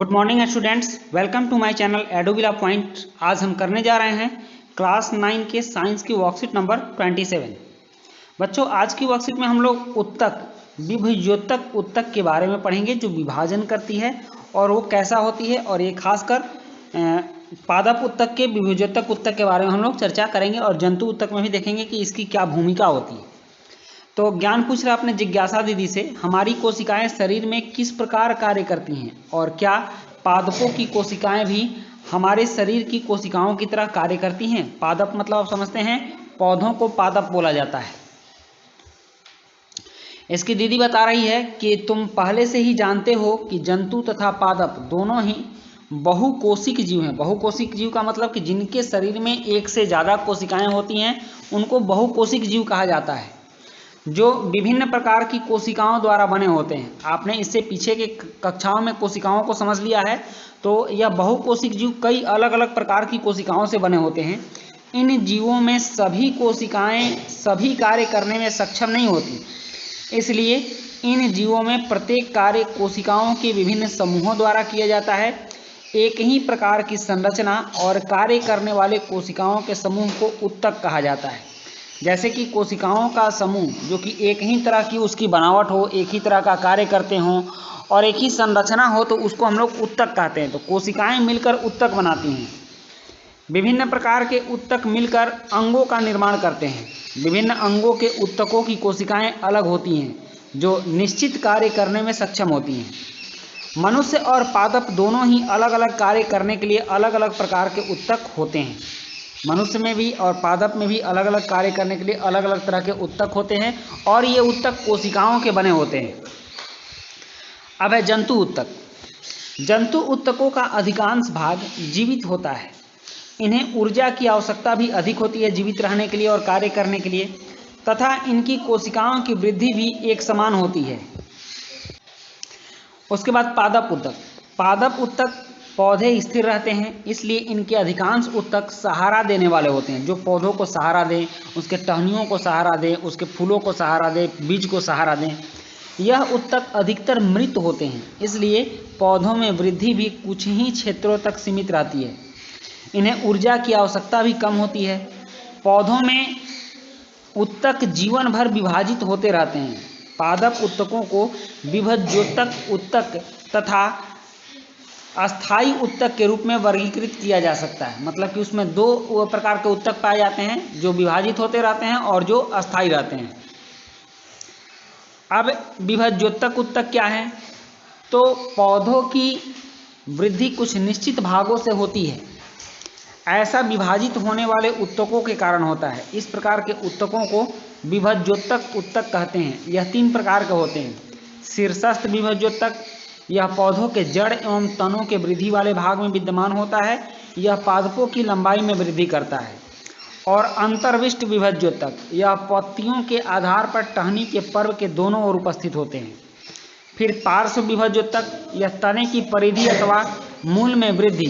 Good morning students, welcome to my channel Adobila point. आज हम करने जा रहे हैं क्लास 9 के साइंस की वर्कशीट नंबर 27। बच्चों, आज की वर्कशीट में हम लोग उत्तक, विभज्योतक उत्तक के बारे में पढ़ेंगे, जो विभाजन करती है और वो कैसा होती है। और ये खासकर पादप उत्तक के, विभज्योतक उत्तक के बारे में हम लोग चर्चा करेंगे और जंतु उत्तक में भी देखेंगे कि इसकी क्या भूमिका होती है। तो ज्ञान पूछ रहा अपने जिज्ञासा दीदी से, हमारी कोशिकाएं शरीर में किस प्रकार कार्य करती हैं और क्या पादपों की कोशिकाएं भी हमारे शरीर की कोशिकाओं की तरह कार्य करती हैं। पादप मतलब आप समझते हैं, पौधों को पादप बोला जाता है। इसकी दीदी बता रही है कि तुम पहले से ही जानते हो कि जंतु तथा पादप दोनों ही बहुकोशिक जीव हैं। बहुकोशिक जीव का मतलब कि जिनके शरीर में एक से ज़्यादा कोशिकाएं होती हैं उनको बहुकोशिक जीव कहा जाता है, जो विभिन्न प्रकार की कोशिकाओं द्वारा बने होते हैं। आपने इससे पीछे के कक्षाओं में कोशिकाओं को समझ लिया है। तो यह बहुकोशिक जीव कई अलग अलग प्रकार की कोशिकाओं से बने होते हैं। इन जीवों में सभी कोशिकाएं सभी कार्य करने में सक्षम नहीं होती, इसलिए इन जीवों में प्रत्येक कार्य कोशिकाओं के विभिन्न समूहों द्वारा किया जाता है। एक ही प्रकार की संरचना और कार्य करने वाले कोशिकाओं के समूह को उत्तक कहा जाता है। जैसे कि कोशिकाओं का समूह जो कि एक ही तरह की उसकी बनावट हो, एक ही तरह का कार्य करते हों और एक ही संरचना हो, तो उसको हम लोग उत्तक कहते हैं। तो कोशिकाएं मिलकर उत्तक बनाती हैं। विभिन्न प्रकार के उत्तक मिलकर अंगों का निर्माण करते हैं। विभिन्न अंगों के उत्तकों की कोशिकाएं अलग होती हैं, जो निश्चित कार्य करने में सक्षम होती हैं। मनुष्य और पादप दोनों ही अलग अलग कार्य करने के लिए अलग अलग प्रकार के उत्तक होते हैं। मनुष्य में भी और पादप में भी अलग अलग कार्य करने के लिए अलग अलग तरह के उत्तक होते हैं और ये उत्तक कोशिकाओं के बने होते हैं। अब है जंतु उत्तक। जंतु उत्तकों का अधिकांश भाग जीवित होता है। इन्हें ऊर्जा की आवश्यकता भी अधिक होती है जीवित रहने के लिए और कार्य करने के लिए, तथा इनकी कोशिकाओं की वृद्धि भी एक समान होती है। उसके बाद पादप उत्तक। पादप उत्तक पौधे स्थिर रहते हैं, इसलिए इनके अधिकांश उत्तक सहारा देने वाले होते हैं, जो पौधों को सहारा दें, उसके टहनियों को सहारा दें, उसके फूलों को सहारा दें, बीज को सहारा दें। यह उत्तक अधिकतर मृत होते हैं, इसलिए पौधों में वृद्धि भी कुछ ही क्षेत्रों तक सीमित रहती है। इन्हें ऊर्जा की आवश्यकता भी कम होती है। पौधों में उत्तक जीवन भर विभाजित होते रहते हैं। पादप उत्तकों को विभज्योतक उत्तक तथा अस्थायी उत्तक के रूप में वर्गीकृत किया जा सकता है। मतलब कि उसमें दो प्रकार के उत्तक पाए जाते हैं, जो विभाजित होते रहते हैं और जो अस्थायी रहते हैं। अब विभज्योतक उत्तक क्या है? तो पौधों की वृद्धि कुछ निश्चित भागों से होती है। ऐसा विभाजित होने वाले उत्तकों के कारण होता है। इस प्रकार के उत्तकों को विभज्योतक उत्तक कहते हैं। यह 3 प्रकार के होते हैं। शीर्षस्थ विभज्योतक, यह पौधों के जड़ एवं तनों के वृद्धि वाले भाग में विद्यमान होता है। यह पादपों की लंबाई में वृद्धि करता है। और अंतर्विष्ट विभज्योतक, यह पत्तियों के आधार पर टहनी के पर्व के दोनों ओर उपस्थित होते हैं। फिर पार्श्व विभज्योतक, यह तने की परिधि अथवा मूल में वृद्धि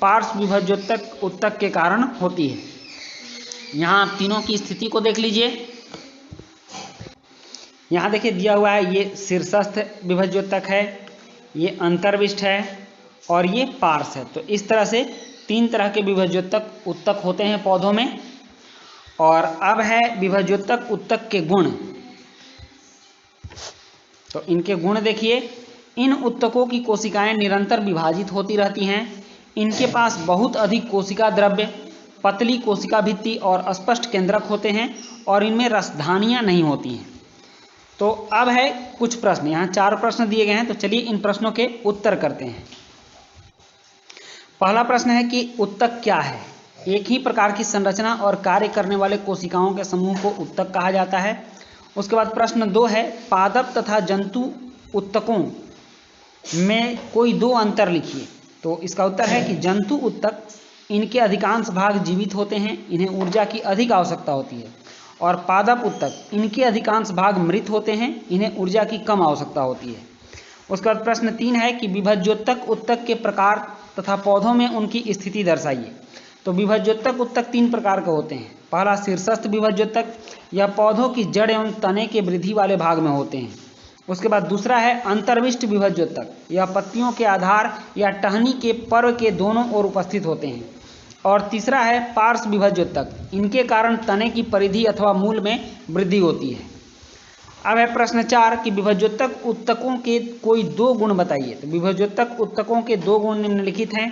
पार्श्व विभज्योतक उत्तक के कारण होती है। यहाँ तीनों की स्थिति को देख लीजिए। यहाँ देखिए दिया हुआ है, ये शीर्षस्थ विभज्योतक है, ये अंतर्विष्ट है और ये पार्श्व है। तो इस तरह से 3 तरह के विभज्योतक उत्तक होते हैं पौधों में। और अब है विभज्योतक उत्तक के गुण। तो इनके गुण देखिए। इन उत्तकों की कोशिकाएं निरंतर विभाजित होती रहती हैं। इनके पास बहुत अधिक कोशिका द्रव्य, पतली कोशिका भित्ति और स्पष्ट केंद्रक होते हैं और इनमें रसधानियां नहीं होती हैं। तो अब है कुछ प्रश्न, यहाँ 4 प्रश्न दिए गए हैं। तो चलिए इन प्रश्नों के उत्तर करते हैं। पहला प्रश्न है कि उत्तक क्या है? एक ही प्रकार की संरचना और कार्य करने वाले कोशिकाओं के समूह को उत्तक कहा जाता है। उसके बाद प्रश्न 2 है, पादप तथा जंतु उत्तकों में कोई 2 अंतर लिखिए। तो इसका उत्तर है कि जंतु उत्तक, इनके अधिकांश भाग जीवित होते हैं, इन्हें ऊर्जा की अधिक आवश्यकता होती है। और पादप उत्तक, इनके अधिकांश भाग मृत होते हैं, इन्हें ऊर्जा की कम आवश्यकता होती है। उसके बाद प्रश्न 3 है कि विभज्योतक उत्तक के प्रकार तथा पौधों में उनकी स्थिति दर्शाइए। तो विभज्योतक उत्तक 3 प्रकार के होते हैं। पहला शीर्षस्थ विभज्योतक, यह पौधों की जड़ एवं तने के वृद्धि वाले भाग में होते हैं। उसके बाद दूसरा है अंतर्विष्ट विभज्योतक, यह पत्तियों के आधार या टहनी के पर्व के दोनों ओर उपस्थित होते हैं। और तीसरा है पार्श्व विभज्योतक, इनके कारण तने की परिधि अथवा मूल में वृद्धि होती है। अब है प्रश्न 4 कि विभज्योतक उत्तकों के कोई 2 गुण बताइए। तो विभज्योतक उत्तकों के 2 गुण निम्नलिखित हैं।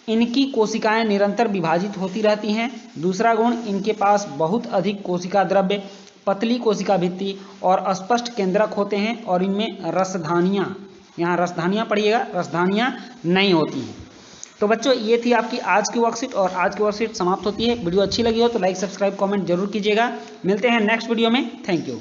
इनकी कोशिकाएं निरंतर विभाजित होती रहती हैं। दूसरा गुण, इनके पास बहुत अधिक कोशिका द्रव्य, पतली कोशिका भित्ति और स्पष्ट केंद्रक होते हैं। और इनमें रसधानियाँ, यहाँ रसधानियाँ पढ़िएगा, रसधानियाँ नहीं होती हैं। तो बच्चों ये थी आपकी आज की वर्कशीट, और आज की वर्कशीट समाप्त होती है। वीडियो अच्छी लगी हो तो लाइक, सब्सक्राइब, कमेंट जरूर कीजिएगा। मिलते हैं नेक्स्ट वीडियो में। Thank you.